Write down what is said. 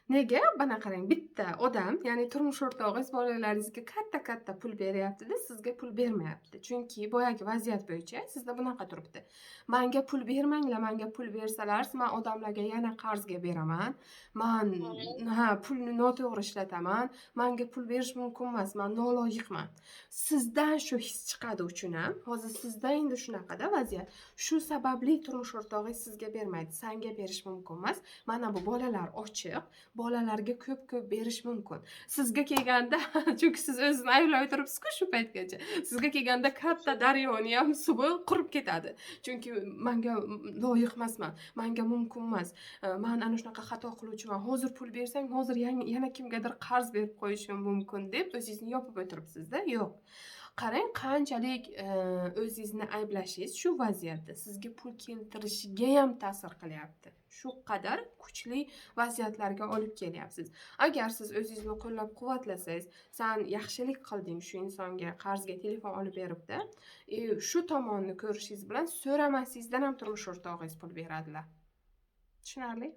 Nega? Mana qarang, bitta odam, ya'ni turmush o'rtog'ingiz bolalaringizga katta-katta pul beryapti-da, sizga pul bermayapti. Chunki boyagi vaziyat bo'yicha sizda bunaqa turibdi. Menga pul bermanglar, menga pul bersalar, men odamlarga yana qarzga beraman. Men pulni noto'g'ri ishlataman. Menga pul berish mumkin emas, men noloyiqman. Sizdan shu his chiqadi uchun ham, hozir sizda endi shunaqada vaziyat. Shu sababli turmush o'rtog'ingiz sizga bermaydi. Senga berish mumkin emas. Mana bu bolalar ochiq. Bolalarga ko'p-ko'p berish mumkin. Sizga kelganda chunki siz o'zingizni ayblay turibsiz-ku shu paytgacha. Sizga kelganda katta daryoni ham suvi qurib ketadi. Chunki menga loyiq emasman, menga mumkin emas. Men ana shunaqa xato qiluvchiman. Hozir pul bersang, hozir yana kimgadir qarz berib qo'yishim mumkin deb o'zingizni yopib o'tiribsiz-da. Yo'q. Qarang, qanchalik o'zingizni ayblashingiz shu vaziyatda sizga pul keltirishiga ham ta'sir qilyapti. Shu qadar kuchli vaziyatlarga olib kelyapsiz. Agar siz o'zingizni qo'llab-quvvatlasangiz, "Sen yaxshilik qilding shu insonga qarzga telefon olib beribdi", shu tomonni ko'rishingiz bilan so'ramasingizdan ham turmush o'rtog'ingiz pul beradilar. Tushunarli?